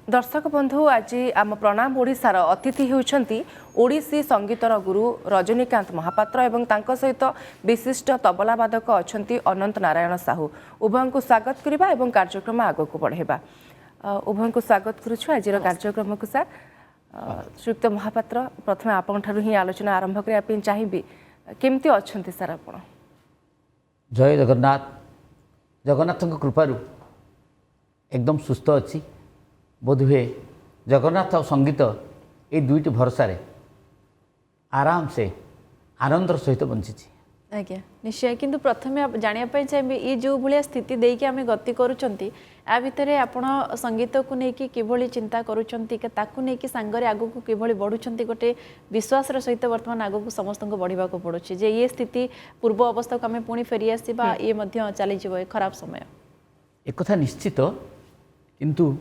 दर्शक बंधु आज आम प्रणाम ओडिशार अतिथि होउछंती ओडिसी संगीतर गुरु रजनीकांत महापात्र एवं तांको सहित विशिष्ट तबलावादक अछंती अनंत नारायण साहू उभय को स्वागत करबा एवं कार्यक्रम आगो को बढ़ेबा उभय को स्वागत करूछु आजिर कार्यक्रम को सर श्रीयुक्त महापात्र प्रथम आपन ठारु ही आलोचना आरंभ करिया पे चाहिबी केमती अछंती सर आपण जय जगन्नाथ जगन्नाथ कृपारू एकदम सुस्थ अच्छी बोध हुए जगन्नाथ और संगीत ये दुईट भरोसा आराम से आनंदर सहित बंची आज्ञा निश्चय किंतु प्रथमे जानापी चाहिए ये जो भाया स्थिति देकी आम गति करुँच या भितर आपण संगीत को लेकिन किभली चिंता करुँच सांगरे आग को किभली बढ़ुंट गोटे विश्वास सहित बर्तमान आग को समस्त को बढ़ा पड़ुछि जे ये स्थिति पूर्व अवस्था को आम पुणी फेरी आसवा ये चली खराब समय एक कथा निश्चित किंतु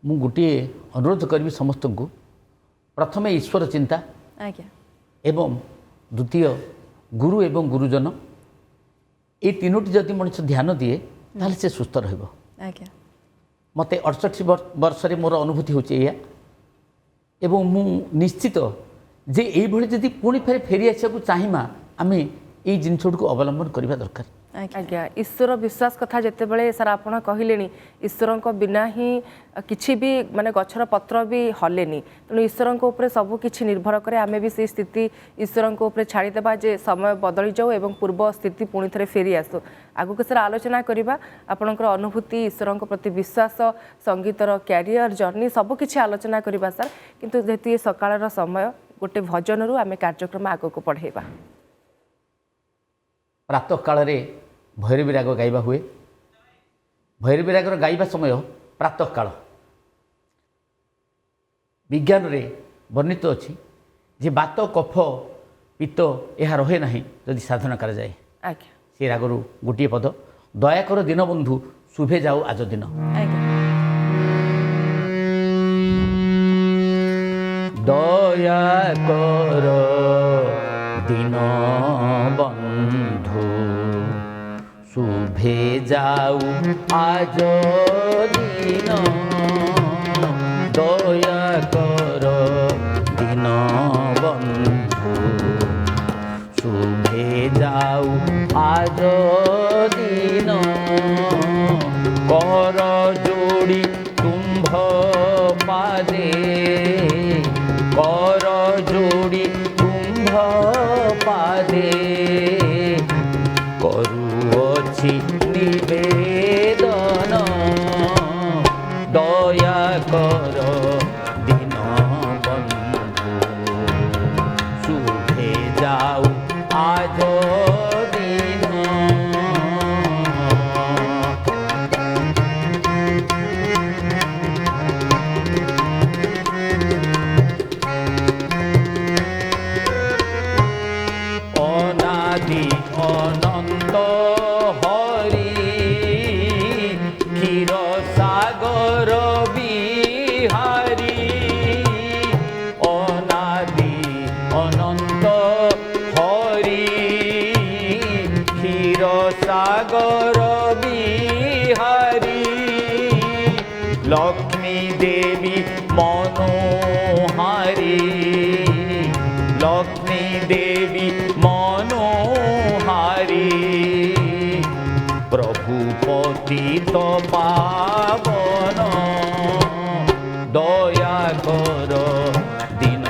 मु गोटे अनुरोध करी समस्त को प्रथम ईश्वर चिंता आज्ञा एवं द्वितीय गुरु एवं गुरुजन ये तीनोटी जदि मनुष्य ध्यान दिए ताले से सुस्थ रहिबो आज्ञा मते 68 वर्ष मोर अनुभूति होची या एवं मु निश्चित जे एई भली जदि पुणी फेरी आसिया को चाहिमा आमे एई जिनसोड को अवलंबन करबा दरकार आज्ञा ईश्वर विश्वास कथा जितेबाला सर आप कहले ईश्वर बिना ही किसी भी माने गछर पत्र भी हलेनी तेणु ईश्वर सबकि निर्भर करे आमे भी से स्थिति ईश्वर छाड़ीदेवा जे समय बदली जाऊ एवं पूर्व स्थिति पुणी थे फेरी आसू आगु सर आलोचना करवा आपणकर अनुभूति ईश्वर प्रति विश्वास संगीतर क्यारियर जर्नी सबकि आलोचना करवा सर किंतु जेहेतु ये सकाळ समय गोटे भजन रु आमे कार्यक्रम आग को पढ़ेबा प्रातः काल भैरवी राग गाइबा हुए भैरवी रागर गाइबा समय प्रातः काल विज्ञान रे वर्णित अच्छी जे बात कफ पित्त यह रहे ना जदि साधना कर जाए से रागर गोटे पद दयाकर दिन बंधु शुभे जाऊ आज दिन दया कर दिन बंधु शुभे जाऊ आज दिन दया कर दिन बंधु शुभे जाऊ आज दिन कर जोड़ी तुम्भ पादे कर जोड़ी तुम्भ पादे करुअछि निवेदन दया कर दिन बंधु शुभे जाऊ आज दिन अनादि अनंत हरि क्षीर सागर बिहारी अनादि अनंत हरि क्षीर सागर बिहारी लक्ष्मी देवी मनोहारी लक्ष्मी देवी मनोहारी प्रभु पतित पावन दया कर दिन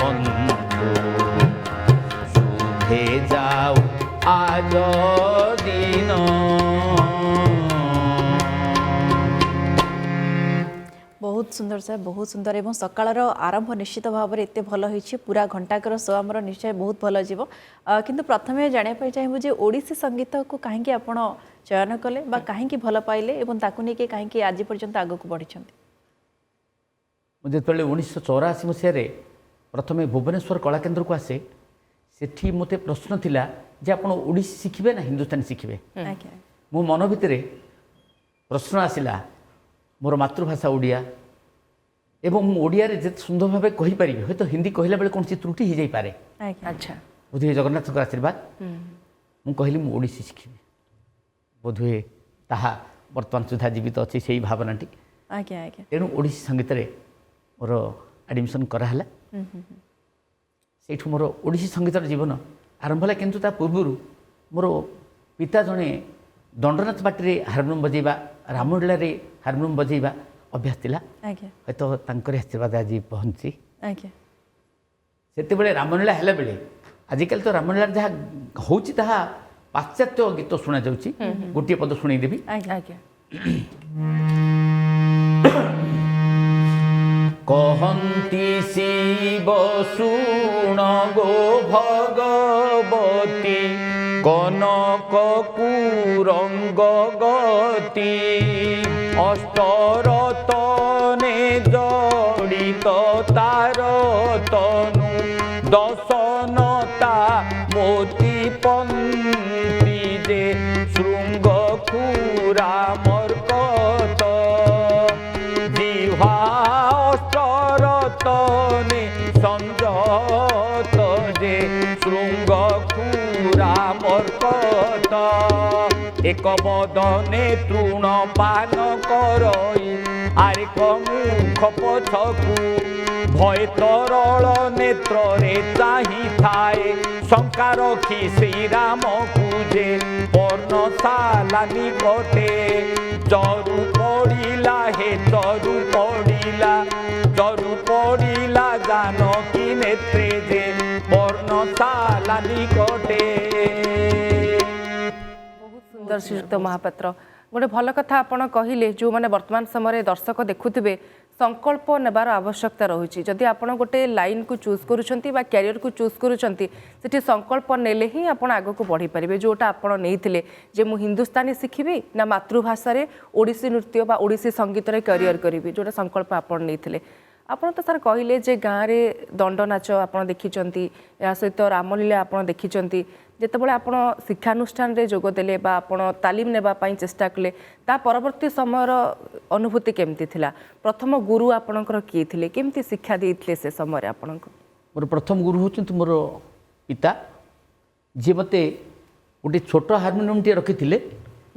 बंधु शुभे जाऊ आज दिन बहुत सुंदर सर बहुत सुंदर एवं सकाळर आरंभ निश्चित भाव में एत भल होइछि पूरा घंटाकर शो आमर निश्चय बहुत भल जीव किंतु प्रथमे जानिया चाहिए जे ओडिसी संगीत को कहीं आपण चयन कले बा कहीं भल पाइले एवं ताकु नेके कहीं आज पर्यंत आग को बढ़ी मुझे 1984 मसीह प्रथमे भुवनेश्वर कलाकेन्द्र को आसे सेठी मते प्रश्न थिला जे आपण ओडिसी शिखिबे ना हिंदुस्तानी शिखिबे मो मन भितर प्रश्न आसिला मोर मातृभाषा ओडिया एवं ओडिया रे जिते सुंदर भाव कहि पारि हो तो हिंदी कहला बेले कौन त्रुटि हो जाई पारे अच्छा बुझे जगन्नाथ आशीर्वाद मु कहली मु ओडिसी शिखिबे बोधुए ତାହା ବର୍ତ୍ତମାନ ସୁଦ୍ଧା ଜୀବିତ ଅଛି ସେଇ ଭାବନାଟି। ଆଜ୍ଞା ଆଜ୍ଞା ତେଣୁ ଓଡ଼ିଶୀ ସଙ୍ଗୀତରେ ମୋର ଆଡ଼ମିସନ୍ କରାହେଲା। ସେଇଠୁ ମୋର ଓଡ଼ିଶୀ ସଙ୍ଗୀତର ଜୀବନ ଆରମ୍ଭ ହେଲା। କିନ୍ତୁ ତା ପୂର୍ବରୁ ମୋର ପିତା ଜଣେ ଦଣ୍ଡନାଥ ବାଟିରେ ହାରମୋନିୟମ ବଜାଇବା, ରାମଲୀଳାରେ ହାରମୋନିୟମ ବଜାଇବା ଅଭ୍ୟାସ ଥିଲା। ଆଜ୍ଞା ହୟତ ତାଙ୍କରି ଆଶୀର୍ବାଦ ଆଜି ପହଞ୍ଚି। ଆଜ୍ଞା ସେତେବେଳେ ରାମଲୀଳା ହେଲା ବେଳେ, ଆଜିକାଲି ତ ରାମଲୀଳାରେ ଯାହା ହେଉଛି ତାହା ପାଶ୍ଚାତ୍ୟ ଗୀତ ଶୁଣାଯାଉଛି। ଗୋଟିଏ ପଦ ଶୁଣେଇଦେବି। ଆଜ୍ଞା ଆଜ୍ଞା କହନ୍ତି ଶିବ ଶୁଣ ଗୋ ଭଗବତୀ, କନକ କୁରଙ୍ଗ ଗତି, ଅଷ୍ଟରତନେ ଜଡ଼ିତ ତାର ତନୁ, ଦଶନତା ମୋତି ପନ୍ତି ଯେ ଶୃଙ୍ଗ ଖୁରା ମର୍କତ, জিহ্বা অষ্টরতনে সংযত যে শৃঙ্গ খুরা মর্কত, এক বদনে তৃণ পান করই আরেক মুখ পছকু, ভয় তরল নেত্রে চাহি থায়ে শঙ্কা রক্ষি শ্রীরামকু যে পর্ণশালা নিকটে, চরু পড়িলা হে চরু পড়িলা, চরু পড়িলা জানকী নেত্রে যে পর্ণশালা নিকটে। ବହୁତ ସୁନ୍ଦର ଶ୍ରୀଯୁକ୍ତ ମହାପାତ୍ର, ଗୋଟେ ଭଲ କଥା ଆପଣ କହିଲେ। ଯେଉଁମାନେ ବର୍ତ୍ତମାନ ସମୟରେ ଦର୍ଶକ ଦେଖୁଥିବେ, ସଂକଳ୍ପ ନେବାର ଆବଶ୍ୟକତା ରହୁଛି। ଯଦି ଆପଣ ଗୋଟେ ଲାଇନ୍କୁ ଚୁଜ୍ କରୁଛନ୍ତି ବା କ୍ୟାରିୟରକୁ ଚୁଜ୍ କରୁଛନ୍ତି, ସେଠି ସଂକଳ୍ପ ନେଲେ ହିଁ ଆପଣ ଆଗକୁ ବଢ଼ିପାରିବେ। ଯେଉଁଟା ଆପଣ ନେଇଥିଲେ ଯେ ମୁଁ ହିନ୍ଦୁସ୍ତାନୀ ଶିଖିବି ନା ମାତୃଭାଷାରେ ଓଡ଼ିଶୀ ନୃତ୍ୟ ବା ଓଡ଼ିଶୀ ସଙ୍ଗୀତରେ କ୍ୟାରିୟର କରିବି, ଯେଉଁଟା ସଂକଳ୍ପ ଆପଣ ନେଇଥିଲେ। ଆପଣ ତ ସାର୍ କହିଲେ ଯେ ଗାଁରେ ଦଣ୍ଡ ନାଚ ଆପଣ ଦେଖିଛନ୍ତି, ଏହା ସହିତ ରାମଲୀଳା ଆପଣ ଦେଖିଛନ୍ତି। ଯେତେବେଳେ ଆପଣ ଶିକ୍ଷାନୁଷ୍ଠାନରେ ଯୋଗ ଦେଲେ ବା ଆପଣ ତାଲିମ ନେବା ପାଇଁ ଚେଷ୍ଟା କଲେ, ତା ପରବର୍ତ୍ତୀ ସମୟର ଅନୁଭୂତି କେମିତି ଥିଲା? ପ୍ରଥମ ଗୁରୁ ଆପଣଙ୍କର କିଏ ଥିଲେ? କେମିତି ଶିକ୍ଷା ଦେଇଥିଲେ ସେ ସମୟରେ ଆପଣଙ୍କୁ? ମୋର ପ୍ରଥମ ଗୁରୁ ହେଉଛନ୍ତି ମୋର ପିତା, ଯିଏ ମୋତେ ଗୋଟେ ଛୋଟ ହାରମୋନିୟମଟିଏ ରଖିଥିଲେ।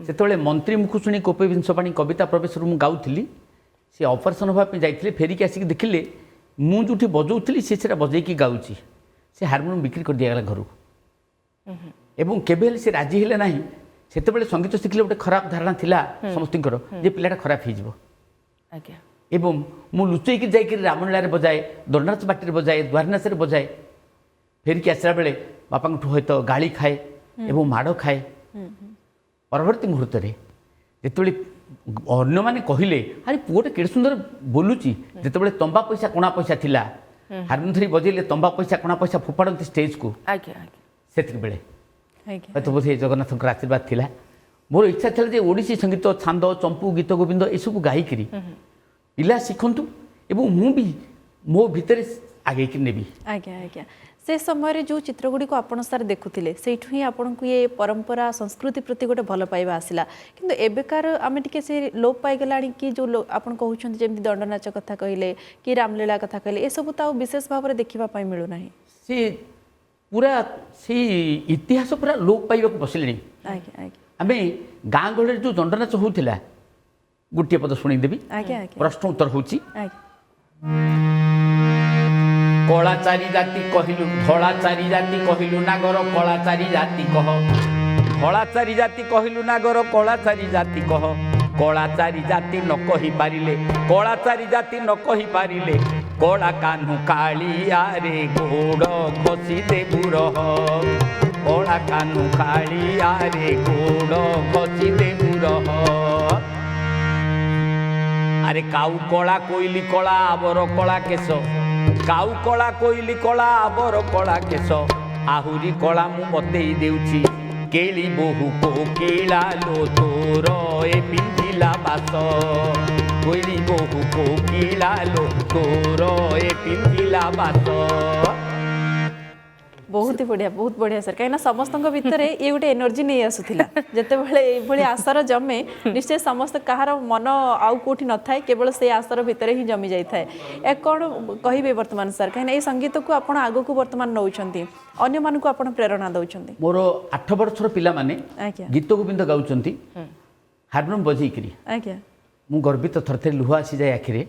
ସେତେବେଳେ ମନ୍ତ୍ରୀ ମୁଖ ଶୁଣି କୋପେ ବିଂଶ ପାଣି କବିତା ପ୍ରବେଶରୁ ମୁଁ ଗାଉଥିଲି। ସେ ଅପରେସନ୍ ହେବା ପାଇଁ ଯାଇଥିଲେ, ଫେରିକି ଆସିକି ଦେଖିଲେ ମୁଁ ଯେଉଁଠି ବଜାଉଥିଲି ସେ ସେଟା ବଜେଇକି ଗାଉଛି। ସେ ହାରମୋନିୟମ ବିକ୍ରି କରିଦିଆଗଲା ଘରକୁ। ଏବଂ କେବେ ହେଲେ ସେ ରାଜି ହେଲେ ନାହିଁ। ସେତେବେଳେ ସଙ୍ଗୀତ ଶିଖିଲେ ଗୋଟେ ଖରାପ ଧାରଣା ଥିଲା ସମସ୍ତଙ୍କର ଯେ ପିଲାଟା ଖରାପ ହେଇଯିବ। ଆଜ୍ଞା ଏବଂ ମୁଁ ଲୁଚେଇକି ଯାଇକି ରାମଲୀଳାରେ ବଜାଏ, ଦଣ୍ଡନାଥ ବାଟିରେ ବଜାଏ, ଦ୍ୱାରନାସରେ ବଜାଏ। ଫେରିକି ଆସିଲା ବେଳେ ବାପାଙ୍କଠୁ ହୁଏତ ଗାଳି ଖାଏ ଏବଂ ମାଡ଼ ଖାଏ। ପରବର୍ତ୍ତୀ ମୁହୂର୍ତ୍ତରେ ଯେତେବେଳେ ଅନ୍ୟମାନେ କହିଲେ ଆରେ ପୁଅଟା କେଡ଼େ ସୁନ୍ଦର ବୋଲୁଛି, ଯେତେବେଳେ ତମ୍ବା ପଇସା କଣା ପଇସା ଥିଲା, ହାରମୋନିୟମ ଧରି ବଜେଇଲେ ତମ୍ବା ପଇସା କଣା ପଇସା ଫୋପାଡ଼ନ୍ତି ଷ୍ଟେଜ୍କୁ, ଆଜ୍ଞା ଆଜ୍ଞା ସେତିକିବେଳେ ଆଜ୍ଞା ହয়তো ବୋଧେ ଜଗନ୍ନାଥଙ୍କର ଆଶୀର୍ବାଦ ଥିଲା। ମୋର ଇଚ୍ଛା ଥିଲା ଯେ ଓଡ଼ିଶୀ ସଙ୍ଗୀତ, ଛାନ୍ଦ, ଚମ୍ପୁ, ଗୀତ ଗୋବିନ୍ଦ ଏସବୁ ଗାଇକିରି ପିଲା ଶିଖନ୍ତୁ ଏବଂ ମୁଁ ବି ମୋ ଭିତରେ ଆଗେଇକି ନେବି। ଆଜ୍ଞା ଆଜ୍ଞା ସେ ସମୟରେ ଯେଉଁ ଚିତ୍ରଗୁଡ଼ିକୁ ଆପଣ ସାର୍ ଦେଖୁଥିଲେ, ସେଇଠୁ ହିଁ ଆପଣଙ୍କୁ ଏ ପରମ୍ପରା ସଂସ୍କୃତି ପ୍ରତି ଗୋଟେ ଭଲ ପାଇବା ଆସିଲା। କିନ୍ତୁ ଏବେକାର ଆମେ ଟିକେ ସେ ଲୋପ ପାଇଗଲାଣି କି ଯେଉଁ ଆପଣ କହୁଛନ୍ତି ଯେମିତି ଦଣ୍ଡନାଚ କଥା କହିଲେ କି ରାମଲୀଳା କଥା କହିଲେ, ଏସବୁ ତ ଆଉ ବିଶେଷ ଭାବରେ ଦେଖିବା ପାଇଁ ମିଳୁନାହିଁ। ସେ ପୁରା ସେଇ ଇତିହାସ ପୁରା ଲୋପ ପାଇବାକୁ ବସିଲେଣି। ଆଜ୍ଞା ଆଜ୍ଞା ଆମେ ଗାଁ ଗହଳିରେ ଯେଉଁ ଦଣ୍ଡନାଚ ହେଉଥିଲା, ଗୋଟିଏ ପଦ ଶୁଣେଇଦେବି। ଆଜ୍ଞା ଆଜ୍ଞା ପ୍ରଶ୍ନ ଉତ୍ତର ହେଉଛି ଆଜ୍ଞା କଳା ଚାରି ଜାତି କହିଲୁ, ଧଳା ଚାରି ଜାତି କହିଲୁ ନାଗର, କଳା ଚାରି ଜାତି କହ। ଧଳା ଚାରି ଜାତି କହିଲୁ ନାଗର, କଳା ଚାରି ଜାତି କହ। କଳା ଚାରି ଜାତି ନ କହିପାରିଲେ, କଳା ଚାରି ଜାତି ନ କହିପାରିଲେ, କଳା କାହ୍ନୁ କାଳିଆରେ ଗୋଡ଼ ଘଷି ଦେବୁ ରହ। କଳା କାହ୍ନୁ କାଳିଆରେ ଗୋଡ଼ ଘଷି ଦେବୁ ରହ। আরে কাউ কলা কইলি কলা আবর কলা কেশ, কাউ কলা কইলি কলা আবর কলা কেশ, আহুরি কলা মু বতেই দেউছি, কেলি বহু কোকিলা লো তোর এ পিন্ধিলা বাস। কইলি বহু কোকিলা লো তোর এ পিন্ধিলা বাস। बहुत ही बढ़िया सर, कहीं समस्त भितर ये गोटे एनर्जी नहीं आसूला जितेबाला ये आसर जमे, निश्चय समस्त कहार मन आउ कौटी न थाए, केवल से आसर भितर ही जमी जाए। ए कौन कहे बर्तमान सर, कहीं ये संगीत को आप आग को बर्तमान नौ अन्य मान को आप प्रेरणा दौरान? मोर 8 वर्षर पिला माने गीत गोविंद गाउचंती, ହାରମୋନିୟମ ବଜେଇକିରି ଆଜ୍ଞା ମୁଁ ଗର୍ବିତ ଥରେ ଥରେ ଲୁହ ଆସିଯାଏ ଆଖିରେ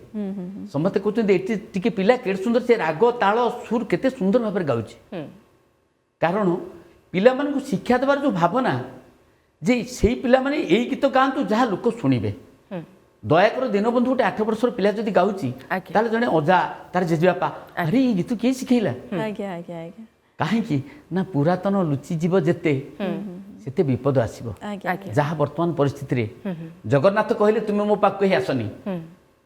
ସମସ୍ତେ କହୁଛନ୍ତି ଏଠି ଟିକେ ପିଲା କେତେ ସୁନ୍ଦର ସେ ରାଗ ତାଳ ସୁର କେତେ ସୁନ୍ଦର ଭାବରେ ଗାଉଛି କାରଣ ପିଲାମାନଙ୍କୁ ଶିକ୍ଷା ଦେବାର ଯେଉଁ ଭାବନା ଯେ ସେଇ ପିଲାମାନେ ଏଇ ଗୀତ ଗାଆନ୍ତୁ ଯାହା ଲୋକ ଶୁଣିବେ ଦୟାକର ଦୀନବନ୍ଧୁ ଗୋଟେ 8 ବର୍ଷର ପିଲା ଯଦି ଗାଉଛି ତାହେଲେ ଜଣେ ଅଜା ତାର ଜେଜେବାପା ଆରେ ଏଇ ଗୀତ କିଏ ଶିଖେଇଲା ଆଜ୍ଞା ଆଜ୍ଞା ଆଜ୍ଞା କାହିଁକି ନା ପୁରାତନ ଲୁଚିଯିବ ଯେତେ ସେତେ ବିପଦ ଆସିବ ଯାହା ବର୍ତ୍ତମାନ ପରିସ୍ଥିତିରେ ଜଗନ୍ନାଥ କହିଲେ ତୁମେ ମୋ ପାଖକୁ ହିଁ ଆସନି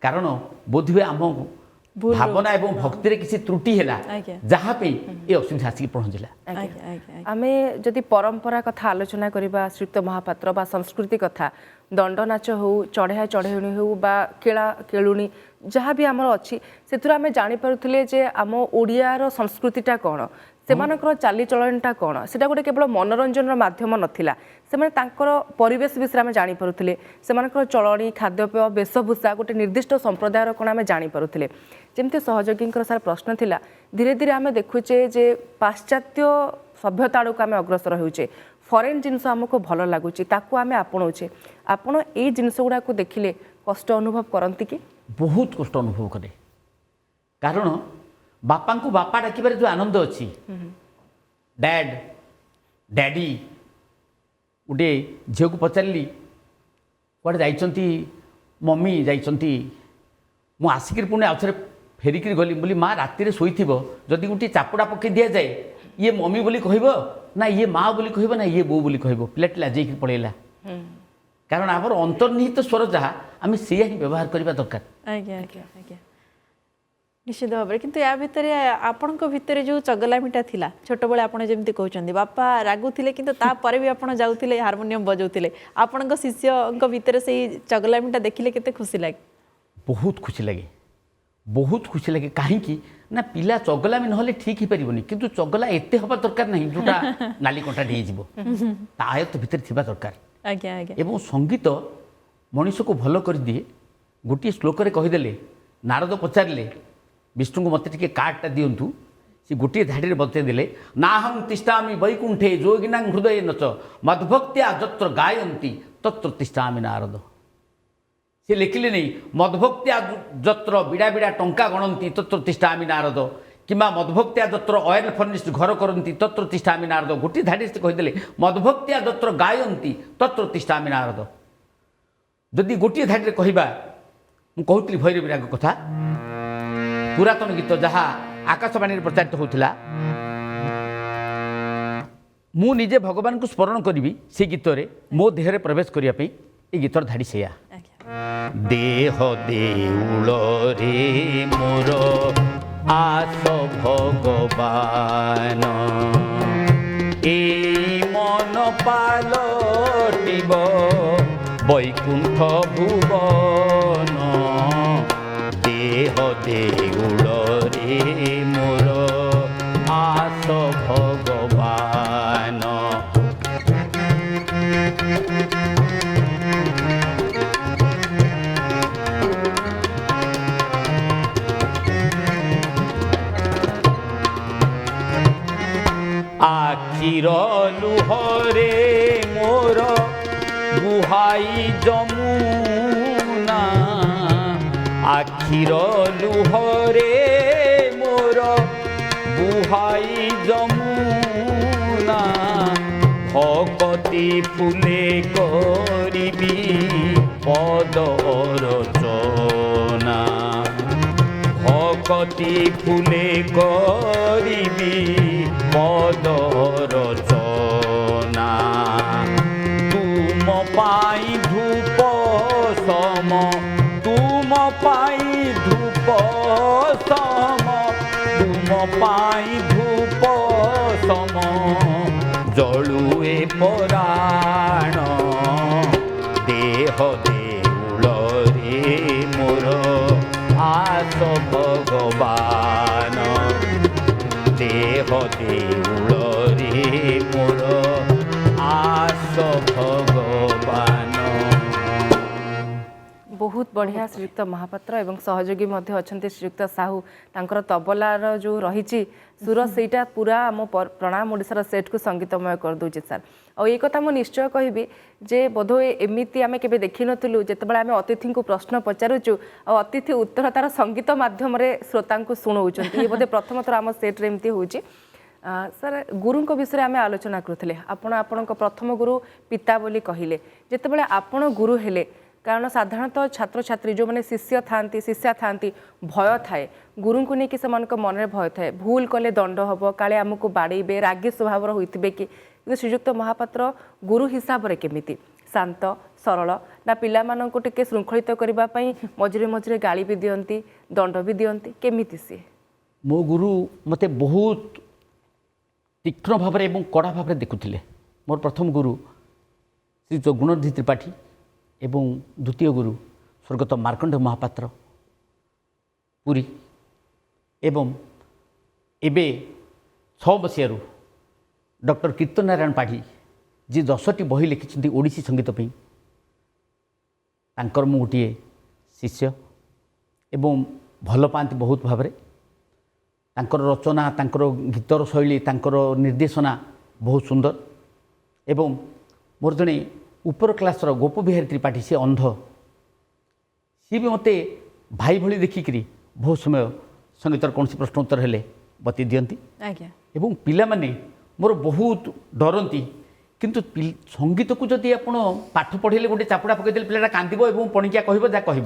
କାରଣ ବୋଧହୁଏ ଆମ ଭାବନା ଏବଂ ଭକ୍ତିରେ କିଛି ତ୍ରୁଟି ହେଲା ଯାହା ପାଇଁ ଏ ଅସୁବିଧା ଆସିକି ପହଞ୍ଚିଲା ଆମେ ଯଦି ପରମ୍ପରା କଥା ଆଲୋଚନା କରିବା ଶ୍ରୀଯୁକ୍ତ ମହାପାତ୍ର ବା ସଂସ୍କୃତି କଥା ଦଣ୍ଡ ନାଚ ହଉ ଚଢ଼େଆ ଚଢ଼େଉଣୀ ହଉ ବା କେଳା କେଳୁଣୀ ଯାହା ବି ଆମର ଅଛି ସେଥିରୁ ଆମେ ଜାଣିପାରୁଥିଲେ ଯେ ଆମ ଓଡ଼ିଆର ସଂସ୍କୃତିଟା କ'ଣ ସେମାନଙ୍କର ଚାଲିଚଳନଟା କ'ଣ ସେଟା ଗୋଟେ କେବଳ ମନୋରଞ୍ଜନର ମାଧ୍ୟମ ନଥିଲା ସେମାନେ ତାଙ୍କର ପରିବେଶ ବିଷୟରେ ଆମେ ଜାଣିପାରୁଥିଲେ ସେମାନଙ୍କର ଚଳଣି ଖାଦ୍ୟପେୟ ବେଶଭୂଷା ଗୋଟେ ନିର୍ଦ୍ଦିଷ୍ଟ ସମ୍ପ୍ରଦାୟର କ'ଣ ଆମେ ଜାଣିପାରୁଥିଲେ ଯେମିତି ସହଯୋଗୀଙ୍କର ସାର୍ ପ୍ରଶ୍ନ ଥିଲା ଧୀରେ ଧୀରେ ଆମେ ଦେଖୁଛେ ଯେ ପାଶ୍ଚାତ୍ୟ ସଭ୍ୟତା ଆଡ଼କୁ ଆମେ ଅଗ୍ରସର ହେଉଛେ ଫରେନ୍ ଜିନିଷ ଆମକୁ ଭଲ ଲାଗୁଛି ତାକୁ ଆମେ ଆପଣଉଛେ ଆପଣ ଏଇ ଜିନିଷ ଗୁଡ଼ାକୁ ଦେଖିଲେ କଷ୍ଟ ଅନୁଭବ କରନ୍ତି କି ବହୁତ କଷ୍ଟ ଅନୁଭବ କରେ କାରଣ ବାପାଙ୍କୁ ବାପା ଡାକିବାରେ ଯେଉଁ ଆନନ୍ଦ ଅଛି ଡ୍ୟାଡ୍ ଡ୍ୟାଡି ଗୋଟେ ଝିଅକୁ ପଚାରିଲି କୁଆଡ଼େ ଯାଇଛନ୍ତି ମମି ଯାଇଛନ୍ତି ମୁଁ ଆସିକିରି ପୁଣି ଆଉଥରେ ଫେରିକିରି ଗଲି ବୋଲି ମା ରାତିରେ ଶୋଇଥିବ ଯଦି ଗୋଟିଏ ଚାପୁଡ଼ା ପକାଇ ଦିଆଯାଏ ଇଏ ମମି ବୋଲି କହିବ ନା ଇଏ ମା ବୋଲି କହିବ ନା ଇଏ ବୋଉ ବୋଲି କହିବ ପିଲାଟି ଲାଜେଇକି ପଳେଇଲା କାରଣ ଆମର ଅନ୍ତର୍ନିହିତ ସ୍ୱର ଯାହା ଆମେ ସେଇଆ ହିଁ ବ୍ୟବହାର କରିବା ଦରକାର ଆଜ୍ଞା ଆଜ୍ଞା ଆଜ୍ଞା ନିଶ୍ଚିତ ଭାବରେ କିନ୍ତୁ ୟା ଭିତରେ ଆପଣଙ୍କ ଭିତରେ ଯେଉଁ ଚଗଲାମିଟା ଥିଲା ଛୋଟବେଳେ ଆପଣ ଯେମିତି କହୁଛନ୍ତି ବାପା ରାଗୁଥିଲେ କିନ୍ତୁ ତାପରେ ବି ଆପଣ ଯାଉଥିଲେ ହାରମୋନିୟମ ବଜାଉଥିଲେ ଆପଣଙ୍କ ଶିଷ୍ୟଙ୍କ ଭିତରେ ସେଇ ଚଗଲାମିଟା ଦେଖିଲେ କେତେ ଖୁସି ଲାଗେ ବହୁତ ଖୁସି ଲାଗେ କାହିଁକି ନା ପିଲା ଚଗଲାମି ନହେଲେ ଠିକ୍ ହେଇପାରିବନି କିନ୍ତୁ ଚଗଲା ଏତେ ହେବା ଦରକାର ନାହିଁ ଯେଉଁଟା ନାଲି କଣ୍ଟାଟି ହେଇଯିବ ତା ଆୟତ୍ତ ଭିତରେ ଥିବା ଦରକାର ଆଜ୍ଞା ଆଜ୍ଞା ଏବଂ ସଙ୍ଗୀତ ମଣିଷକୁ ଭଲ କରିଦିଏ ଗୋଟିଏ ଶ୍ଲୋକରେ କହିଦେଲେ ନାରଦ ପଚାରିଲେ ବିଷ୍ଣୁଙ୍କୁ ମୋତେ ଟିକେ କାର୍ଡ଼ଟା ଦିଅନ୍ତୁ ସେ ଗୋଟିଏ ଧାଡ଼ିରେ ବତେଇ ଦେଲେ ନାହଂ ତିଷ୍ଠାମି ବୈକୁଣ୍ଠେ ଯୋଗିନାଂ ହୃଦୟ ନଚ ମଦ୍ଭକ୍ତ୍ୟା ଯତ୍ର ଗାୟନ୍ତି ତତ୍ର ତିଷ୍ଠାମି ନାରଦ ସେ ଲେଖିଲେ ନେଇ ମଦ୍ଭକ୍ତ୍ୟା ଯତ୍ର ବିଡ଼ା ବିଡ଼ା ଟଙ୍କା ଗଣନ୍ତି ତତ୍ର ତିଷ୍ଠାମି ନାରଦ କିମ୍ବା ମଦ୍ଭକ୍ତ୍ୟା ଯତ୍ର ଅଏଲ ଫର୍ନିଷ୍ଟ ଘର କରନ୍ତି ତତ୍ର ତିଷ୍ଠାମି ନାରଦ ଗୋଟିଏ ଧାଡ଼ିରେ ସେ କହିଦେଲେ ମଦ୍ଭକ୍ତ୍ୟା ଯତ୍ର ଗାୟନ୍ତି ତତ୍ର ତିଷ୍ଠାମି ନାରଦ ଯଦି ଗୋଟିଏ ଧାଡ଼ିରେ କହିବା ମୁଁ କହୁଥିଲି ଭୈରବୀ ରାଗ କଥା ପୁରାତନ ଗୀତ ଯାହା ଆକାଶବାଣୀରେ ପ୍ରଚାରିତ ହେଉଥିଲା ମୁଁ ନିଜେ ଭଗବାନଙ୍କୁ ସ୍ମରଣ କରିବି ସେ ଗୀତରେ ମୋ ଦେହରେ ପ୍ରବେଶ କରିବା ପାଇଁ ଏ ଗୀତର ଧାଡ଼ି ସେଇଆ ଦେହ ଦେଉଳରେ ମୋର ଆସ ଭଗବାନ ଏଇ ମନ ପାଲଟିବ ବୈକୁଣ୍ଠ ଭୁବନ ଦେହ ଦେଉଳରେ ମୋର ଆସ ଭଗବାନ ଆଖିର ଲୁହରେ ମୋର ବୁହାଇ ଯମୁନା ଆଖିର ଲୁହରେ ମୋର ବୁହାଇ ଯମୁନା ଭକତି ଫୁଲେ କରିବି ପଦ ରଚନା ଭକତି ଫୁଲେ କରିବି পদ রচনা তুম পাই ধূপ সম তুম পাই ধূপ সম তুম পাই ধূপ সম জলুয়ে পরাণ দেহ দেউলরে মোর আস ভগবান দেহ দেউলরে মোর আস ভগবান ବହୁତ बढ़िया श्रीयुक्त महापात्र एवं सहयोगी मध्य अच्छा श्रीयुक्त साहू तांकर तबलार जो रही सुर सेटा पूरा आम प्रणाम ओडिशार सेट को संगीतमय कर दूचे सर और ये कथा मुझे निश्चय कहबी जे बोधहुए एमती आम के देखी नुँ जिते आम अतिथि को प्रश्न पचारुचु और अतिथि उत्तर तार संगीत मध्यम श्रोता को शुणाऊँ ये बोधे प्रथम थर आम सेट्रे एमती हो सर गुरु विषय आम आलोचना करुले आपण प्रथम गुरु पिता बोली कहले जितेबाला आपण गुरु हेले कारण साधारणतः छात्र छात्री जो मैंने शिष्य था शिष्या था भय थाए गुरु को लेकिन से मन में भय थाए भूल कले दंड हम काले आमको बाड़े रागी स्वभाव होते कि श्रीयुक्त महापात्र गुरु हिसाब से केमिति शांत सरल ना पिला मानक टिके श्रृंखलित करने मझे मझे गाली भी दियंती दंड भी दियंती केमिति सी मो गुरु मते बहुत तीक्ष्ण भाव में कड़ा भाव देखुले मोर प्रथम गुरु श्री गुणधि त्रिपाठी एवं द्वितीय गुरु स्वर्गत मार्कंड महापात्र पुरी एवं एबे 6 मसीह डॉक्टर कीर्तन नारायण पाढ़ी जी 10टी बही लिखिं ओडिसी संगीत तांकर मु गोटे शिष्य एवं भल पाती बहुत भाव तांकर रचना तांकर गीतर शैली तांकर निर्देशना बहुत सुंदर एवं मोर जड़े ऊपर क्लासर गोप बिहारी त्रिपाठी सी अंध सी भी मते भाई भली देखिकी बहुत समय संगीतर कौन प्रश्न उत्तर हेले बती दियंती एवं पिला माने मोर बहुत डरती किंतु संगीत को जदि आप पाठ पढ़े गोटे चापुड़ा पकईदे पिलाटा कांदब और पणिकिया कह जहाँ कह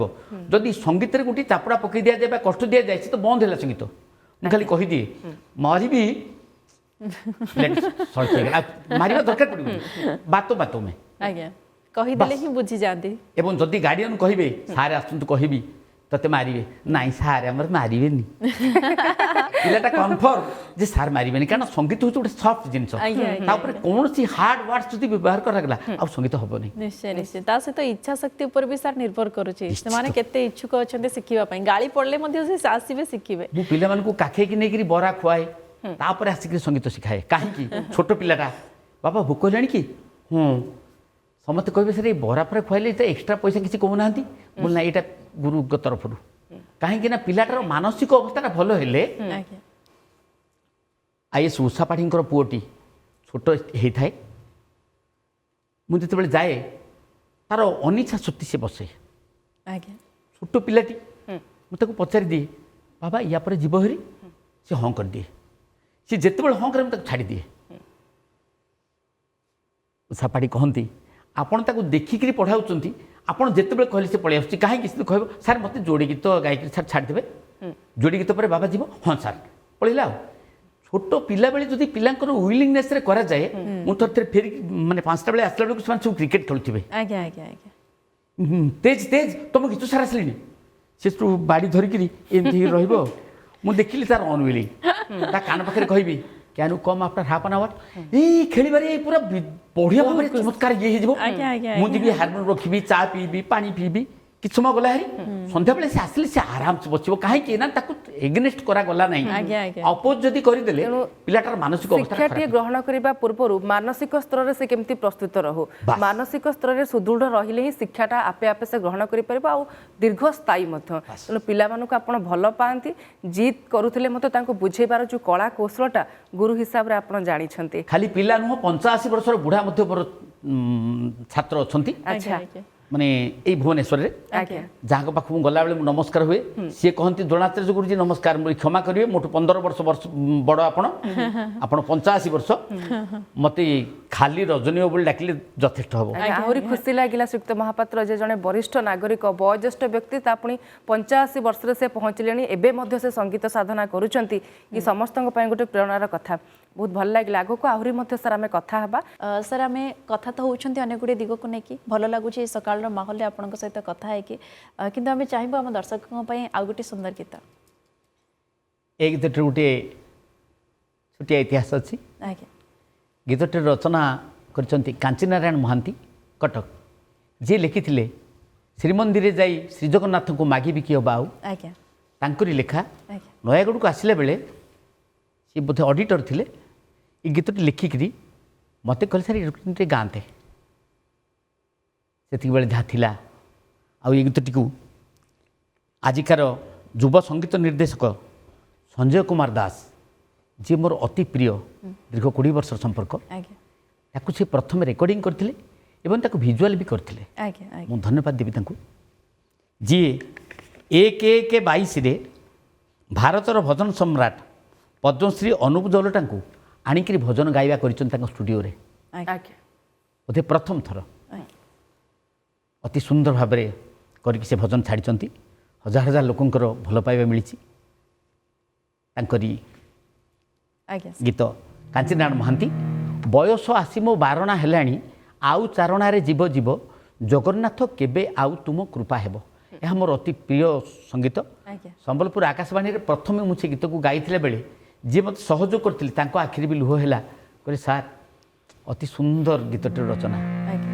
जदि संगीत गोटे चापुड़ा पकई दि जाए कष्ट दि जाए तो बंद है संगीत मुझे खाली कहीदिए मारिबी मारिबा दरकार पड़े बातों में आज्ञा कहीदेले ही बुझी जाती एवं जदि गार्डियन कहे सारे आसतु कहबी तते मारे नाई सारे आमर मारे पिलाटा कन्फर्म जे सार मारे कारण संगीत हूँ गोटे सफ्ट जिन कौन सी हार्ड वार्ड्स जब व्यवहार करागला आ संगीत हेनी निश्चय निश्चय ता सहित इच्छा शक्ति उपर भी सार निर्भर करुचे केते इच्छुक अच्छा शिखा गाड़ी पड़े से आसवे शिखे मु पिला काखे नहीं बरा खुआए तापर आसिक संगीत शिखाए कहीं छोट पिलाटा बाबा भोक है कि समस्त कहे सर ये बरा फरा खुआले एक्सट्रा पैसा किसी कहूना बोल ना यहाँ गुरु तरफ कहीं पिलाटार मानसिक अवस्था भल हेले आईएस उषा पाढ़ी पुओटी छोट होता है मुझे जाए तार अनिच्छा शक्ति से बसे छोट पिलाटी मुझे पचारि दिए बाबा या पर जीव हरी से हाँ कर दिए सी जिते हाँ करे छाड़ दिए उषा पाढ़ी कहती आपण ताको देखिकी पढ़ाऊँ आपड़ जिते कहले से पलि आस कहीं कह सार मत जोड़ी गीत गायक सार छाड़देवे जोड़ी गीत पर बाबा जीव हाँ सार पढ़ला छोट पिला बेले जदि पिलांकर विलिंगनेस रे करा जाए मुझे थे फेर माने 5टा बेले आसला बेलू सब क्रिकेट खेलुवे तेज तेज तुम गीत सार आसली से बाड़ी धरिकी एमती रही देखिली तार अनविलिंग ता कान पाखे कहबी can you come after half an hour ये खेल पूरा बढ़िया भाव में चमत्कार ये मुझे हारमोन रखी चा पीबी पानी पीबी किस समय गला हारी सन्ध्या बेले से आसिले से आराम से बसो कहीं एगेनेस्ट करागला ना अपोज जदि करदे पिलाटार मानसिक शिक्षाटी ग्रहण करने पूर्व मानसिक स्तर से केमती प्रस्तुत रहू मानसिक स्तर में सुदृढ़ रहिले ही शिक्षाटा आपे आपे से ग्रहण कर दीर्घस्थायी तेणु पिला आप भल पाती जिद करुले बुझेबार जो कला कौशलटा गुरु हिसाब से आप जानी खाली पिला नुह 85 वर्षर बुढ़ा मोर छात्र अच्छा माने यही भुवनेश्वर जहाँ पाख गला बेले नमस्कार हुए सी कहते द्रोणाचार्य गुरुजी नमस्कार क्षमा करेंगे मोटू 15 वर्ष बड़ आपण 85 वर्ष मत खाली रजनी बोली डाकिले यथेष्ट हम आहरी खुशी लगे श्रीयुक्त महापात्र जे जड़े वरिष्ठ नागरिक वयोज्येष्ठ व्यक्ति पुणी 85 वर्ष से पहुँचले एवं से संगीत साधना करुँच समस्त गोटे प्रेरणार कथा बहुत भल लगे आग को आहरी सर आम कथा हाँ सर आम कथा तो होती अनेक गुड़े दिग को लेकिन भल लगुच सकाल माहौल आपन सहित कथा है कि आम चाहबू आम दर्शकों आउ गोटे सुंदर गीत एक गीत गोटे छोटिया इतिहास अच्छी गीतटे रचना कर कांची नारायण महांती कटक जी लिखी श्रीमंदिर जाई श्रीजगन्नाथ को मागिबी किए बाऊ तांकरी लेखा नयागढ़ को आसला बेले सी बोधे ऑडिटर थे ये गीतटी लिखिकी मत कह सर गाते से जहाँ थिला आ ये गीतटी को आजिकार युव संगीत निर्देशक संजय कुमार दास जी मोर अति प्रिय दीर्घ 20 वर्ष संपर्क आज्ञा ताकू से प्रथम रेकर्डिंग करथिले एवं ताकू विजुअल भी करथिले आज्ञा आज्ञा मु धन्यवाद देवी तांकू जी 1/1/22 रे भारतर भजन सम्राट पद्मश्री अनूप जलोटा को आणिक भजन गाइबा कर स्टूडियो रे आज्ञा बोधे प्रथम थर अति सुंदर भाव करके से भजन छाड़ी हजार हजार लोकंकर भल पाइबा मिली आज्ञा गीत कांचीनारायण महांती बयस आसी मो बारणा हेलाणी आउ चारणार जीव जीव जगन्नाथ केबे आउ तुम कृपा हेब यह मोर अति प्रिय संगीत आज्ञा संबलपुर आकाशवाणी रे प्रथमे मुझे गीत को गाइथिले बेले जी मत सहयोग करथिले तांको आखिर भी लुह हैला करे सार अति सुंदर गीतटे रचना आज्ञा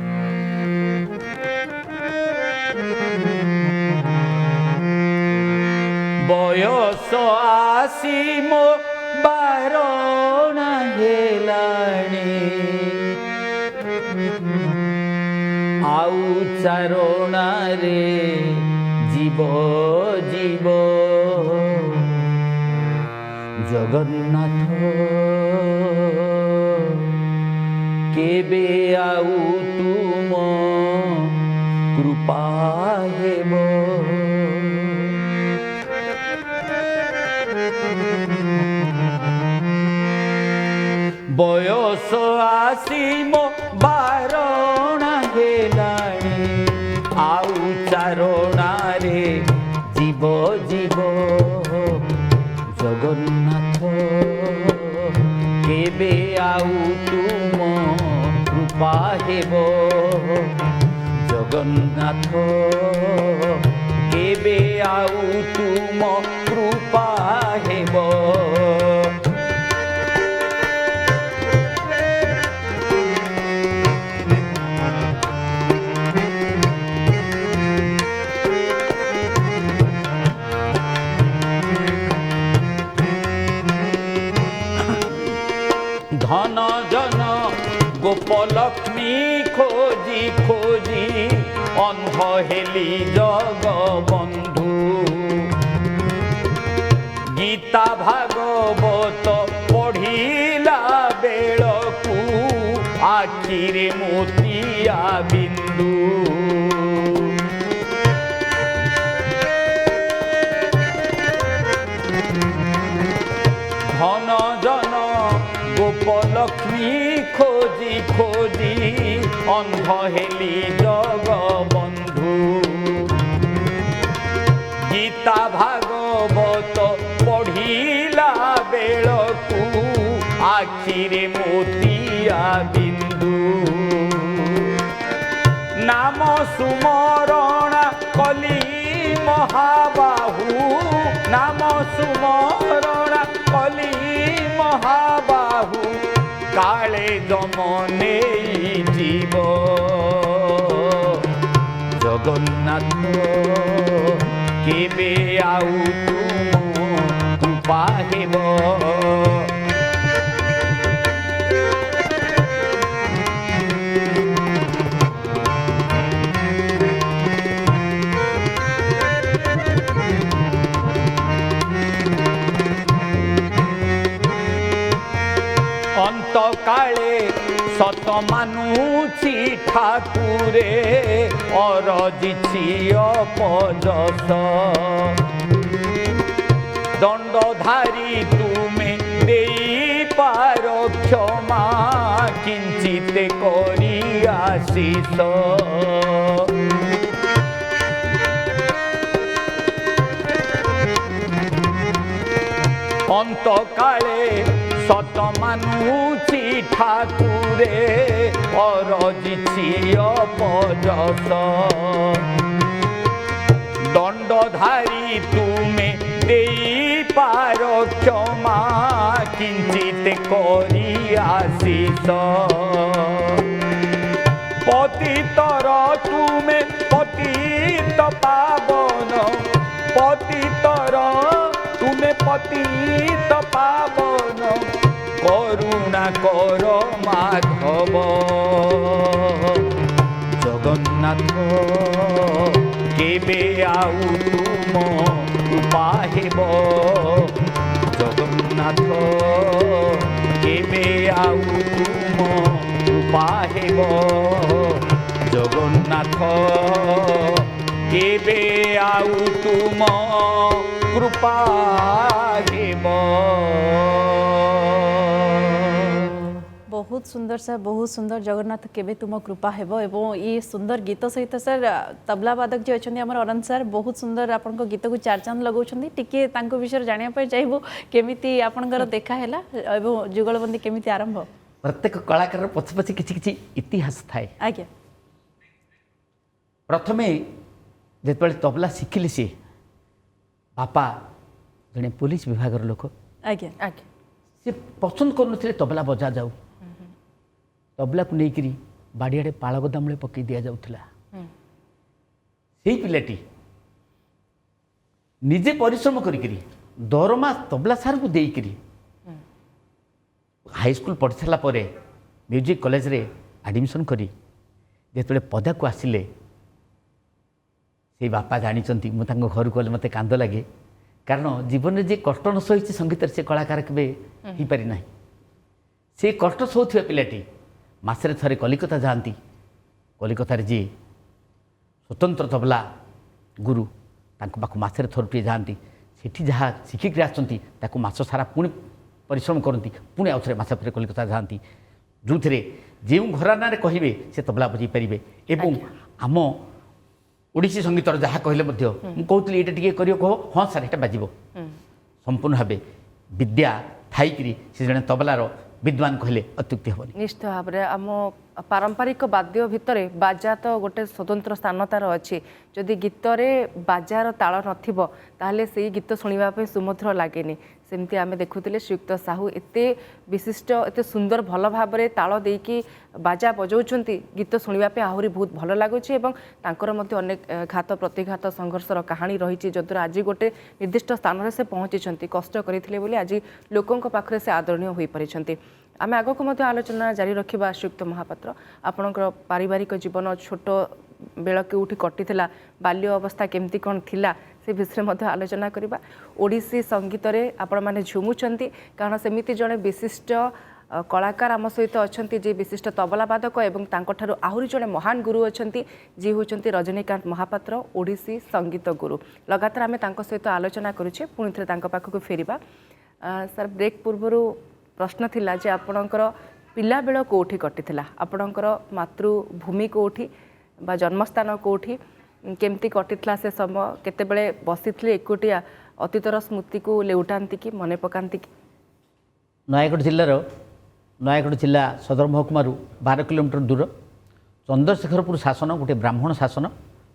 बयस आसी मो बारणा हेलाणी आउ चारणा रे जीव जीव जगन्नाथ केबे आउ तुम कृपा हेब बयस आसी मो बारणा हेलाणी आउ चारणा रे जीव जीव जगन्नाथ केबे आउ तुम कृपा हेब जगन्नाथ केबे आउ तुम कृपा हेब धन जन गोपलक्ष्मी खोजी खोजी अंध हेली जग बंधु गीता भागवत पढ़िला बेलकू आखिरे मोतिया बिंदु धन जन गोपलक्ष्मी खोजी खोजी अंध हेली जग बंधु गीता भागवत पढ़िला बेलकू आखिरे मोतिया बिंदु नाम सुमरणा कली महाबाहु नाम सुमरणा कली महाबाहु काले दमने जीव जगन्नाथ केबे आउ तुम कृपा हेब अंत काले सत मानुछि ठाकुरे अरजिछि अपजस दंडधारी तुमे देई पार क्षमा किंचित करी आशीष अंत काले सत मानुछि ठाकुरे अरजिछि अपजस दंडधारी तुमे देई पार क्षमा किंचित करी आशीष पतितर तुमे पतित पावन पतितर तुमे पतित पावन करुणा कर माधव जगन्नाथ କେବେ ଆଉ ତୁମ କୃପା ହେବ ଜଗନ୍ନାଥ କେବେ ଆଉ ତୁମ କୃପା ହେବ ଜଗନ୍ନାଥ କେବେ ଆଉ ତୁମ କୃପା ହେବ। बहुत सुंदर सर, बहुत सुंदर। जगन्नाथ केबे तुम कृपा हेबो एवं ये सुंदर गीत सहित सर तबला वादक जो अच्छा आम अनंत सर बहुत सुंदर आपण गीत को चार चांद लगाउछन्ती। टिके तांको विषय जानिया चाहिए केमिति आपणकर देखा हैला एवं जुगलबंदी केमिति आरंभ। प्रत्येक कलाकार पछ पछ किछि किछि इतिहास थाए। आज्ञा प्रथमे जेतबेले तबला शिखिले सी बापा जने पुलिस विभाग लोक आज्ञा आज्ञा से पसंद करुनथिले तबला बजा जाऊ तबला को लेकिरी बाड़ियाड़े पालगदा मूले पकई दिया जाउथिला। सेही पिलाटी निजे परिश्रम करिकरी दरमा तबला सार को देइकरी हाई स्कूल पढ़ी सारा परे म्यूजिक कॉलेज रे एडमिशन करी जेतबेले पदा को आसिले से बापा जानिचंती मु तांको घर को मते कांद लागे कारण जीवन में जे कष्ट न सही संगीत से कलाकार केबे ही पारि नाही। से कष्ट सहउथिबा पिलाटी मासरे थरे कलिकता जाती कलिकतार जी स्वतंत्र तबला गुरु तांको पाखु मासरे थरटिए जाती सेठी जहाँ शिखिक आसती मास सारा पुणी परिश्रम करती पुणी आउे मास पर कलिकता जाती जो थे जो घराना कहे से तबला बजाई पारे एवं आम ओडिसी संगीतर जहाँ कहले कहती ये टे कह हाँ सार ये बाजिब संपूर्ण भाव विद्या थाईकरी से जड़े तबलार विद्वान कहले अत्युक्ति हेनी। निश्चित भाव में आम पारंपरिक वाद्य भितर बाजा तो गोटे स्वतंत्र स्थान तार अच्छी जदि गीतरे बाजार ताल नथिबो ताहले से गीत शुणा सुमधुर लगे सेमती आम देखुले श्रीयुक्त साहू एते विशिष्ट एते सुंदर भल भाव में ताल देकी बाजा बजाउं गीत शुणापी आहरी बहुत भल लगुच अनेक घात प्रतिघात संघर्षर कहानी रही जद्वारा आज गोटे निर्दिष्ट स्थान में से पहुँची कष्ट करते आज लोकों पाखे से आदरणीय हो पारि। आम आग को आलोचना जारी रखा श्रीयुक्त महापात्र आपणकर पारिवारिक जीवन छोट बेल के कटी बाल्य अवस्था केमती कौन थिला से विषय में आलोचना करवा। ओडिसी संगीत रे आपण माने झुमुचंती कारण सेमिति जड़े विशिष्ट कलाकार आम सहित अच्छा जे विशिष्ट तबला वादक एवं तांको आहुरी जड़े महान गुरु अच्छा जी होती रजनीकांत महापात्र ओडिसी संगीत गुरु। लगातार आम सहित आलोचना करुचे पुणी थे पाखक फेरिबा। सर ब्रेक पूर्वर प्रश्न थिला जे आपणकर पिला बेल कोठी कटी आपणकर मातृभूमि कोठी बा जन्मस्थान कोठी केमती कटिला से समय केतेबेले बसी एकुटिया अतीतर स्मृति को लेउटांती कि मने पकांती कि? नयागढ़ जिल्लार नयागढ़ जिला सदर महकुमार 12 किलोमीटर दूर चंद्रशेखरपुर शासन गोटे ब्राह्मण शासन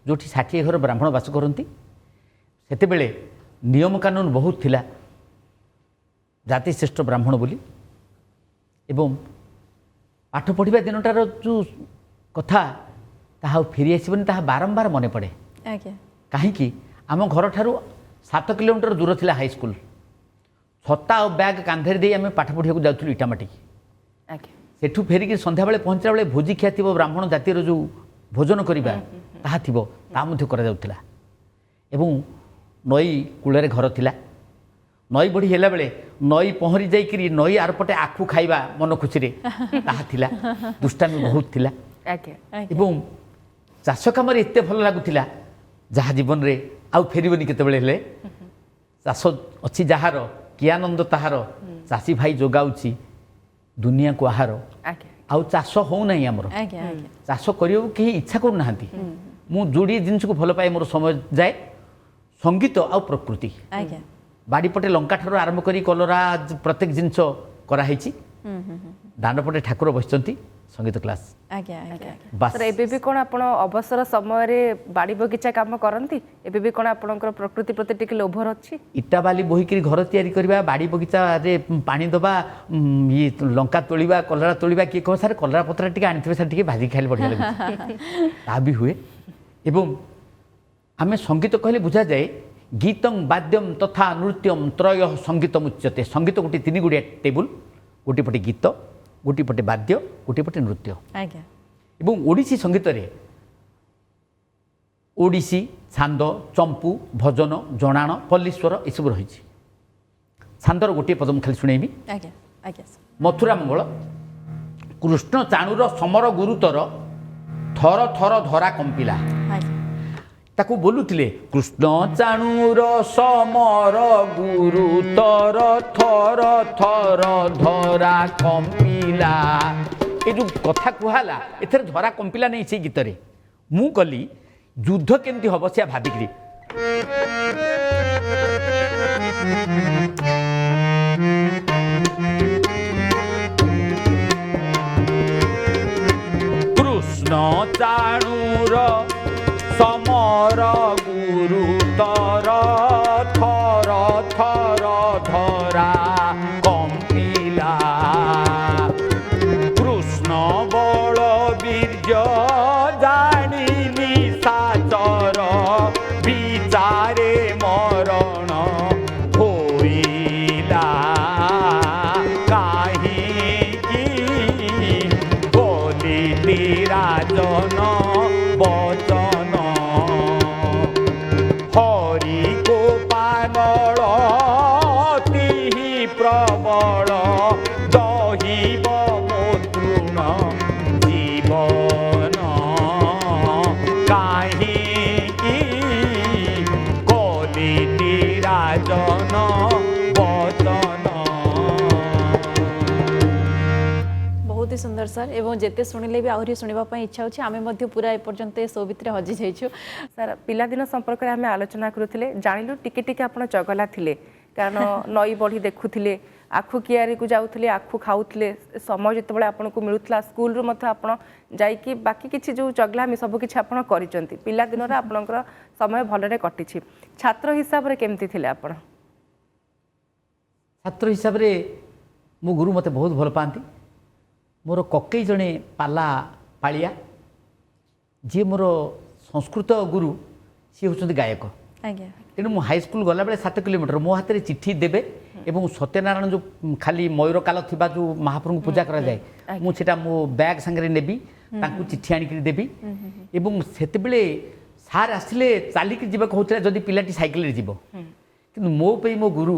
जो 60 घर ब्राह्मण बास करती सेतेबेले नियम कानून बहुत थिला जातिश्रेष्ठ ब्राह्मण बोली एवं पाठ पढ़ा दिनटार जो कथा ताहा फेरी आसबनी ताहा बारंबार मन पड़े कहीं आम घर ठारू 7 किलोमीटर दूर थिला हाई स्कूल छता और बैग कांधे दे आम पाठ पढ़ा जाऊँ इटामाटी सेठू फेरिक संध्या बेले पहुँचला बेले भोजी खिया थी ब्राह्मण जातिर जो भोजन करवा ताहा थिबो ता मध्य करा जाउथिला एवं नई कूलरे घर थिला नई बढ़ी हेला बेले नई पहरी जाइकरी नई आरपटे आखु खाइबा मन खुशी रे ताहा थिला दुष्टामी बहुत थिला एवं चाष कम एत भल लगुला जहाँ जीवन रे आउ फेरबनी केतबेले हेले चाष अच्छी जार कि आनंद ताहार चाषी भाई जोगाउची दुनिया को आहार आउ चाष होना आमर चाष करियो कहीं इच्छा करूना मु जोड़ी जिनस को भल पाए मोर समय जाए संगीत आउ प्रकृति बाड़ीपटे लंका ठार आरंभ करी कलरा प्रत्येक जिनस कराई दांडपटे ठाकुर बसचंती संगीत क्लास सर एबे भी कोन आपण अवसर समय रे बाड़ी बगीचा काम करंती एबे भी कोन आपणकर प्रकृति प्रति टिके लोभर अछि इटा बाली बोहिकरी घर तैयारी करबा बाड़ी बगीचा रे पानी दबा ये लंका तोलिबा कलरा तोलिबा कि कह सर कलरा पत्रा टिके आनिथिबे सर टिके भाजी खाइले बढ़िया लागे ता भी हुए एवं आमे संगीत कहले बुझा जाए गीतम वाद्यम तथा नृत्यम त्रय संगीतम उच्यते संगीत गोटे 3 गुड़िया टेबुल गोटे पटे गीत गोटे पटे वाद्य गोटे पटे नृत्य एवं ओडिसी संगीत रे ओडिसी छांद चंपू भजन जणाण पल्लीश्वर एसबू रही छांदर गोटे पद मुझे खाली शुणेबी आज्ञा आज्ञा सर मथुरा मंगल कृष्ण चाणुर समर गुरुतर थर थर धरा कंपिला आज्ञा ताकू बोलुतिले कृष्ण चाणुर समर गुरुतर थर थर धरा कंपिला ये जो कथा कहला एथरे धरा कंपिला नहीं से गीत रे मु कली युद्ध केमती हम से भाविकी कृष्ण चाणुर समर गुरुतर थर थर धरा कंपिला कृष्ण बल वीर्य जानिली साचर विचारे मरण होइला काहीकि बोलिली राजन बचन हरि को पागल अति प्रबल दहिब मोतृण जीवन काहीकि कलिति राजन बचन बहुत ही सुंदर सर एवं जेते शुणिले भी आहरी शुणा इच्छा होची आमे मध्य पूरा एपर्यंत ए शो भितर हजि जाइछु सर पिलादिन संपर्क में आम आलोचना करूँ जानिलु टिके टिके आपण चगला थिले कारण नई बढ़ी देखुले आखु कियारी को जाऊले आखु खाऊले समय जिते आपन को मिलूला स्कूल रु मत आपण जाइकी बाकी किछि जो चगलामी सब किछि आपण करिसंती पिलादिन रे आपनकर समय भलरे कटिछि छात्र हिसाब रे केमती थिले आपण छात्र हिसाब रे मो गुरु मते बहुत भल पाती मोर ककई जड़े पाला पालिया जी मोर संस्कृत गुरु सी होचंती गायक आज्ञा तेणु मु हाई स्कूल गला बेले 7 किलोमीटर मो हाथ में चिट्ठी देवे एवं सत्यनारायण जो खाली मयूर काल थिबा जो महाप्रभु पूजा करा जाए मुझे मो बैग संगे नेबी तांकु चिट्ठी आनिक देवी एवं सेतेबेले सार आसिले चालिक जीवा होता जदि पिलाटी साइकेल जीव कि मो पे मो गुरु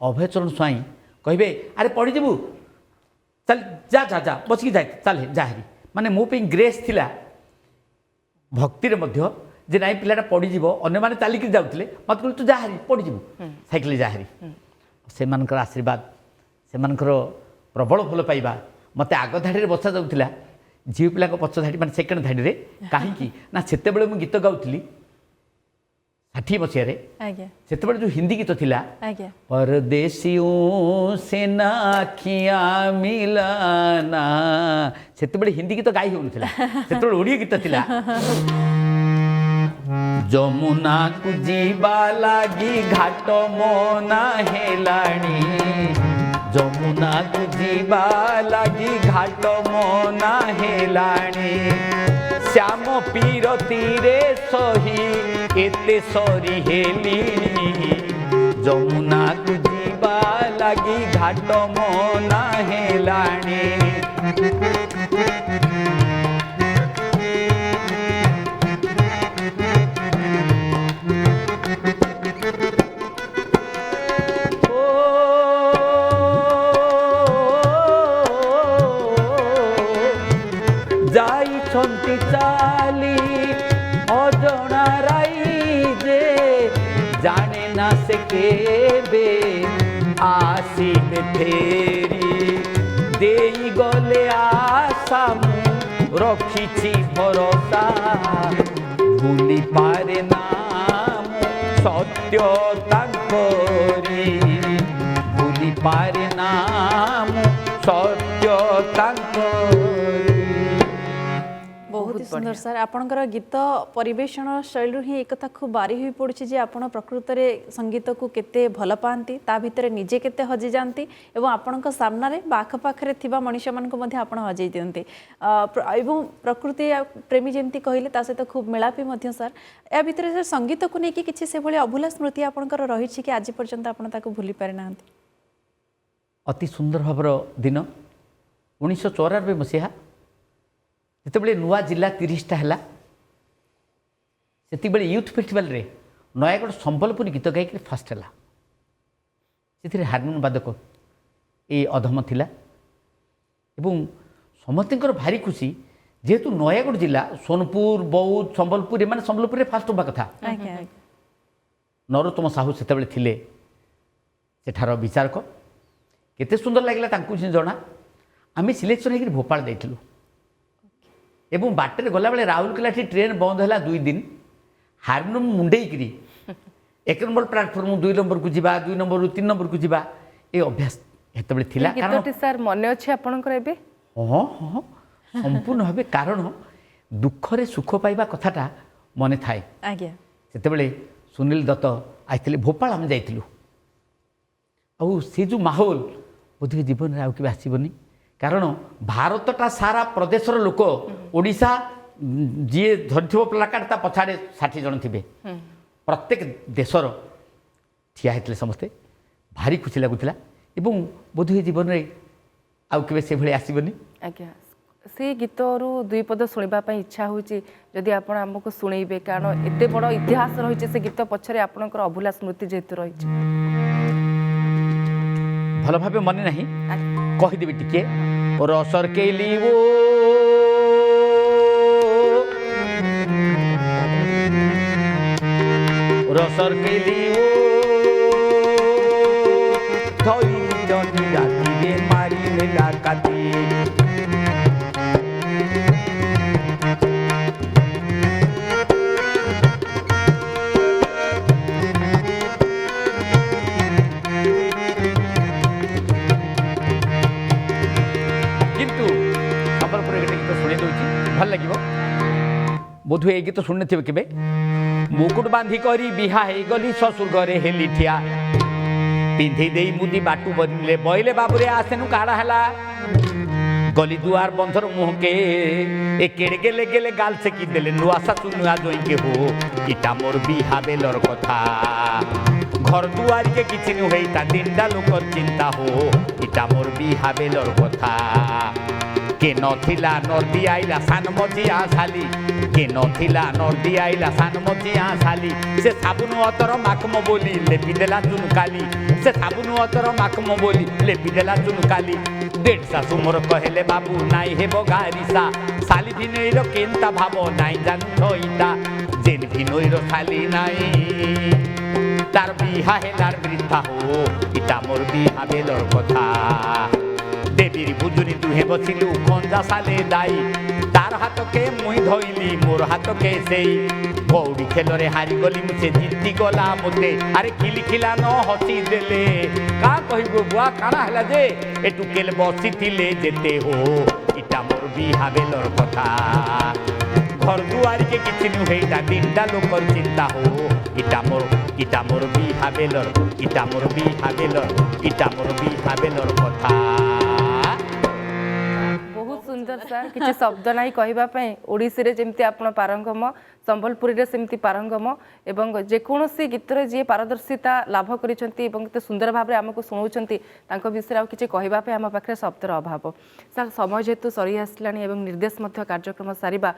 अभयचरण स्वाई कहे अरे पढ़ी जीवु चल जा जा जा बसिक जाए चल जाहरी माने मो पे ग्रेस थिला भक्ति रे मध्य जे नाई पिलाटा पड़ीज अने मैंने चलिक जाऊे मत कह तू जाहरी पड़ीज साइकेल जाहरी से आशीर्वाद से प्रबल भल पाइबा मत आग धाड़ी बसा जाऊला झील पिला पछ धाड़ी मैंने सेकेंड धाड़ी में कहीं ना से मुझे गीत गाऊली 60 मसीह से जो हिंदी गीत थिला परदेसियों से ना खिया मिलाना से हिंदी गीत गाई हो से ओडिया गीत थिला जमुना को जीवा लागी घाट मोना हेलाणी जमुना को जीवा लागी घाट मोना हेलाणी श्याम पीर तीरे सही एते सरी हेलिनी जमुना को जीवा लागी घाट मोना हेलाणी जाइछंती चाली अजଣା राई जे जाने ना से केबे आसीबे फेरी देई गले आशा मु रखिछि भरोसा भूली पारे नाम सत्य तांकरी भूली पारे नाम सत्य तांकरी बहुत ही सुंदर सर आपणकर गीत परिवेषण शैली ही एक कथा खूब बारी हुई पड़ी जे आप प्रकृत में संगीत को केते भल पाती ता भितर निजे केते हजि जाती एवं आपण सामने आखपाखे थिबा मनुष्य मानक मध्य आपण हजै दियंती एवं प्रकृति प्रेमी जेमती कहले ता सहित खूब मिलापी मध्य सर या भितर सर संगीत को लेकिन किसी से भली अभूला स्मृति आपणकर रही कि आज पर्यंत आपण ताको भूली पारि नाहंती अति सुंदर भावर दिन 1994 मसीहा जितेबाला नुआ जिला 30टा है ସେତିକିବେଳେ ୟୁଥ୍ ଫେଷ୍ଟିଭାଲରେ ନୟାଗଡ଼ ସମ୍ବଲପୁରୀ ଗୀତ ଗାଇକି ଫାଷ୍ଟ ହେଲା। ସେଥିରେ ହାରମୋନିୟମ ବାଦକ ଏ ଅଧମ ଥିଲା ଏବଂ ସମସ୍ତଙ୍କର ଭାରି ଖୁସି ଯେହେତୁ ନୟାଗଡ଼ ଜିଲ୍ଲା ସୋନପୁର ବୌଦ୍ଧ ସମ୍ବଲପୁର ଏମାନେ ସମ୍ବଲପୁରରେ ଫାଷ୍ଟ ହେବା କଥା। ଆଜ୍ଞା ଆଜ୍ଞା ନରୋତ୍ତମ ସାହୁ ସେତେବେଳେ ଥିଲେ ସେଠାର ବିଚାରକ। କେତେ ସୁନ୍ଦର ଲାଗିଲା ତାଙ୍କୁ ଜଣା। ଆମେ ସିଲେକ୍ସନ୍ ହେଇକି ଭୋପାଳ ଯାଇଥିଲୁ ଏବଂ ବାଟରେ ଗଲାବେଳେ ରାଉରକେଲାଠି ଟ୍ରେନ୍ ବନ୍ଦ ହେଲା 2 ଦିନ। ହାରମୋନିୟମ ମୁଣ୍ଡେଇକିରି 1 ନମ୍ବର ପ୍ଲାଟଫର୍ମ 2 ନମ୍ବରକୁ ଯିବା, 2 ନମ୍ବରରୁ 3 ନମ୍ବରକୁ ଯିବା ଏ ଅଭ୍ୟାସ ସେତେବେଳେ ଥିଲା। ଗୀତଟି ସାର୍ ମନେ ଅଛି ଆପଣଙ୍କର ଏବେ? ହଁ ହଁ ସମ୍ପୂର୍ଣ୍ଣ ଭାବେ, କାରଣ ଦୁଃଖରେ ସୁଖ ପାଇବା କଥାଟା ମନେ ଥାଏ। ଆଜ୍ଞା ସେତେବେଳେ ସୁନୀଲ ଦତ୍ତ ଆସିଥିଲେ ଭୋପାଳ, ଆମେ ଯାଇଥିଲୁ। ଆଉ ସେ ଯେଉଁ ମାହୋଲ ବୋଧହୁଏ ଜୀବନରେ ଆଉ କେବେ ଆସିବନି, କାରଣ ଭାରତଟା ସାରା ପ୍ରଦେଶର ଲୋକ, ଓଡ଼ିଶା ଯିଏ ଧରିଥିବ ପ୍ଲାକାର୍ଡ ତା ପଛଆଡ଼େ 60 ଜଣ ଥିବେ, ପ୍ରତ୍ୟେକ ଦେଶର ଠିଆ ହେଇଥିଲେ ସମସ୍ତେ। ଭାରି ଖୁସି ଲାଗୁଥିଲା ଏବଂ ବୋଧହୁଏ ଜୀବନରେ ଆଉ କେବେ ସେଭଳି ଆସିବନି। ଆଜ୍ଞା, ସେ ଗୀତରୁ 2 ପଦ ଶୁଣିବା ପାଇଁ ଇଚ୍ଛା ହେଉଛି, ଯଦି ଆପଣ ଆମକୁ ଶୁଣେଇବେ, କାରଣ ଏତେ ବଡ଼ ଇତିହାସ ରହିଛି ସେ ଗୀତ ପଛରେ, ଆପଣଙ୍କର ଅଭୁଲା ସ୍ମୃତି ଯେହେତୁ ରହିଛି। ଭଲ ଭାବେ ମନେ ନାହିଁ, କହିଦେବି ଟିକେ। ରସର କେଲି ଓ ରସର କେଲି ଓ ଧଇଲି ଜନି ରାତିରେ ମାରିଲେ ଡାକାତି। କିନ୍ତୁ ସମ୍ବଲପୁରରେ ଗୋଟେ ଗୀତ ଶୁଣେଇ ଦେଉଛି, ଭଲ ଲାଗିବ। ବୋଧହୁଏ ଏ ଗୀତ ଶୁଣିନଥିବେ କେବେ। ମୁକୁଟ ବାନ୍ଧି କରି ବିହା ହେଇଗଲି ଶ୍ୱଶୁର ଘରେ ହେଲି ଠିଆ, ପିନ୍ଧି ଦେଇ ମୁଦି ବାଟୁ ବନିଲେ ବଇଲେ ବାବୁରେ ଆସେନୁ କାଢ଼ା ହେଲା। ଗଲି ଦୁଆର ବନ୍ଧର ମୁହଁକେ ଏ କେଡ଼େ ଗେଲେ ଗେଲେ ଗାଲ ସେକି ଦେଲେ ନୂଆ ଶାଶୁ ନୂଆ ଜଇଁକେ ହୋ, ଇଟା মোর বিহা বেলর কথা। ঘর দুয়ারিকে কিছু নুহেই তা 3টা লোকর চিন্তা হো, ইটা মোর বিহা বেলর কথা। কে নথিলা নদী আইলা সান মজিয়া শালি, কে নথিলা নদী আইলা সান মজিয়া শালি। সে সাবুন অতর মাখম বলি লেপি দেলা চুনকালি, সে সাবুন অতর মাখম বলি লেপি দেলা চুনকালি। 1.5 শাশু মোর কহেলে বাবু নাই হেব গারিসা, শালি ভিনইর কেনতা ভাব নাই জানুছ ইটা। যেন ভিনইর শালি নাই তার বিহা হেলার বৃদ্ধা হো, ইটা মোর বিহা বেলর কথা। দেবীর বুজুরি দুহে বসিলু খঞ্জা সালে দাই, তার হাতকে মুই ধইলি মোর হাতকে সেই। গৌড়ি খেলরে হারি গলি মুছে জিতি গলা মতে, আরে খিলি খিলান হসি দেলে। কা কহিব বুয়া কাଣା হেলা যে এটু কেল বসিছিলে যেতে হো, ইটা মোর বিহা বেলর কথা। ঘর দুয়ারিকে কিছু নুহেইটা 3টা লোকর চিন্তা হো, ইটা মোর বিহা বেলর, ইটা মোর বিহা বেলর, ইটা মোর বিহা বেলর কথা। ବହୁତ ସୁନ୍ଦର ସାର୍, କିଛି ଶବ୍ଦ ନାହିଁ କହିବା ପାଇଁ। ଓଡ଼ିଶୀରେ ଯେମିତି ଆପଣ ପାରଙ୍ଗମ, ସମ୍ବଲପୁରୀରେ ସେମିତି ପାରଙ୍ଗମ, ଏବଂ ଯେକୌଣସି ଗୀତରେ ଯିଏ ପାରଦର୍ଶିତା ଲାଭ କରିଛନ୍ତି ଏବଂ ଏତେ ସୁନ୍ଦର ଭାବରେ ଆମକୁ ଶୁଣାଉଛନ୍ତି, ତାଙ୍କ ବିଷୟରେ ଆଉ କିଛି କହିବା ପାଇଁ ଆମ ପାଖରେ ଶବ୍ଦର ଅଭାବ। ସାର୍, ସମୟ ଯେହେତୁ ସରି ଆସିଲାଣି ଏବଂ ନିର୍ଦ୍ଦେଶ ମଧ୍ୟ କାର୍ଯ୍ୟକ୍ରମ ସାରିବା,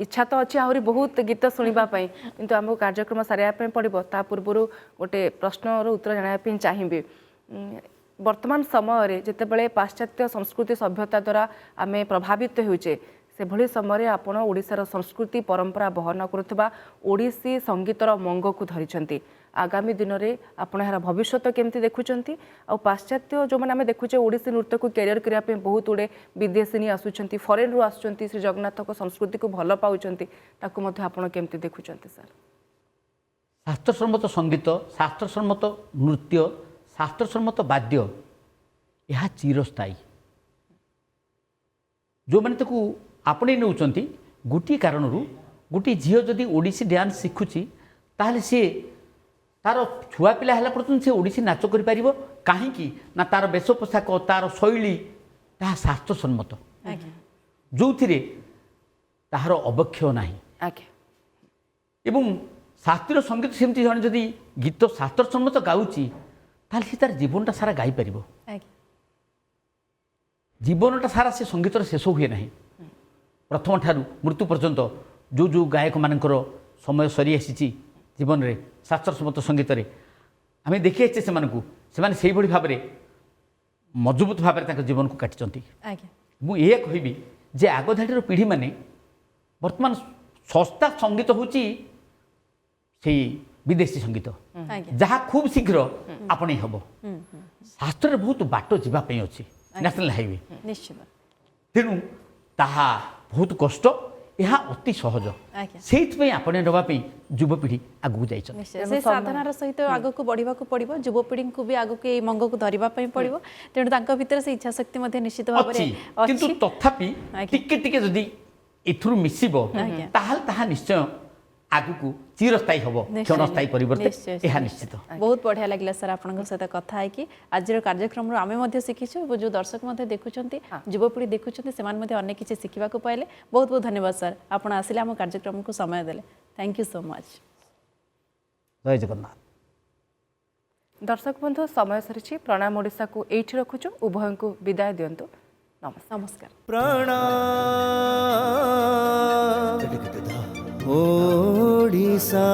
ଇଚ୍ଛା ତ ଅଛି ଆହୁରି ବହୁତ ଗୀତ ଶୁଣିବା ପାଇଁ, କିନ୍ତୁ ଆମକୁ କାର୍ଯ୍ୟକ୍ରମ ସାରିବା ପାଇଁ ପଡ଼ିବ। ତା ପୂର୍ବରୁ ଗୋଟେ ପ୍ରଶ୍ନର ଉତ୍ତର ଜାଣିବା ପାଇଁ ଚାହିଁବି। ବର୍ତ୍ତମାନ ସମୟରେ ଯେତେବେଳେ ପାଶ୍ଚାତ୍ୟ ସଂସ୍କୃତି ସଭ୍ୟତା ଦ୍ୱାରା ଆମେ ପ୍ରଭାବିତ ହେଉଛେ, ସେଭଳି ସମୟରେ ଆପଣ ଓଡ଼ିଶାର ସଂସ୍କୃତି ପରମ୍ପରା ବହନ କରୁଥିବା ଓଡ଼ିଶୀ ସଙ୍ଗୀତର ମଙ୍ଗକୁ ଧରିଛନ୍ତି। ଆଗାମୀ ଦିନରେ ଆପଣ ଏହାର ଭବିଷ୍ୟତ କେମିତି ଦେଖୁଛନ୍ତି? ଆଉ ପାଶ୍ଚାତ୍ୟ ଯେଉଁମାନେ ଆମେ ଦେଖୁଛେ ଓଡ଼ିଶୀ ନୃତ୍ୟକୁ କ୍ୟାରିୟର କରିବା ପାଇଁ ବହୁତ ଗୁଡ଼ିଏ ବିଦେଶିନୀ ଆସୁଛନ୍ତି, ଫରେନ୍ରୁ ଆସୁଛନ୍ତି, ଶ୍ରୀ ଜଗନ୍ନାଥଙ୍କ ସଂସ୍କୃତିକୁ ଭଲ ପାଉଛନ୍ତି, ତାକୁ ମଧ୍ୟ ଆପଣ କେମିତି ଦେଖୁଛନ୍ତି ସାର୍? ଶାସ୍ତ୍ରସମ୍ମତ ସଙ୍ଗୀତ, ଶାସ୍ତ୍ରସମ୍ମତ ନୃତ୍ୟ, ଶାସ୍ତ୍ରସମ୍ମତ ବାଦ୍ୟ, ଏହା ଚିରସ୍ଥାୟୀ। ଯେଉଁମାନେ ତାକୁ ଆପଣେଇ ନେଉଛନ୍ତି, ଗୋଟିଏ କାରଣରୁ, ଗୋଟିଏ ଝିଅ ଯଦି ଓଡ଼ିଶୀ ଡ୍ୟାନ୍ସ ଶିଖୁଛି, ତାହେଲେ ସିଏ ତାର ଛୁଆ ପିଲା ହେଲା ପର୍ଯ୍ୟନ୍ତ ସେ ଓଡ଼ିଶୀ ନାଚ କରିପାରିବ। କାହିଁକି ନା ତାର ବେଶ ପୋଷାକ, ତାର ଶୈଳୀ ତାହା ଶାସ୍ତ୍ରସମ୍ମତ, ଯେଉଁଥିରେ ତାହାର ଅବକ୍ଷୟ ନାହିଁ। ଏବଂ ଶାସ୍ତ୍ରୀୟ ସଙ୍ଗୀତ ସେମିତି ଜଣେ ଯଦି ଗୀତ ଶାସ୍ତ୍ରସମ୍ମତ ଗାଉଛି, ତାହେଲେ ସେ ତାର ଜୀବନଟା ସାରା ଗାଇପାରିବ। ଜୀବନଟା ସାରା ସେ ସଙ୍ଗୀତର ଶେଷ ହୁଏ ନାହିଁ। ପ୍ରଥମ ଠାରୁ ମୃତ୍ୟୁ ପର୍ଯ୍ୟନ୍ତ ଯେଉଁ ଗାୟକମାନଙ୍କର समय सरी आसी जीवन में शास्त्रसम्मत संगीत आम देखी आसे से भाव में मजबूत भाव में जीवन को काटी आज्ञा मुझे कहबी जे आगधाड़ी पीढ़ी मैंने वर्तमान सस्ता संगीत हूँ विदेशी संगीत आज्ञा जहाँ खूब शीघ्र आपणे हम शास्त्र बहुत बाट जावाई अच्छी नेशनल हाईवे निश्चित तेणु ताहा बहुत कष्ट यह अति सहज आज्ञा से आपणे नापी युवपीढ़ी आगू जा निश्चय से साधनार सहित आगक बढ़ा पड़ो युवपीढ़ी को भी आगक ये मंग को धरवाई पड़ो तेणु भीतर से इच्छा शक्ति निश्चित भाव किंतु तथापि टिके टिके जदि एथुरु मिसिबो ताहा निश्चय आगु चिरस्थायी हम क्षणस्थायी परिवर्तन यह निश्चित बहुत बढ़िया लगे सर आपन सहित कथा है आज कार्यक्रम आम शिखीचु जो दर्शक देखुं युवपीढ़ी देखुं से अनेक किसी शिखा पाइले बहुत बहुत धन्यवाद सर आप आसिले आम कार्यक्रम को समय देले थैंक यू सो मच जय जगन्नाथ दर्शक बंधु समय सरी प्रणाम ओडिशा को एठी रखुचु उभय को विदाय दियंतु नमस्कार प्रणाम ओडिशा।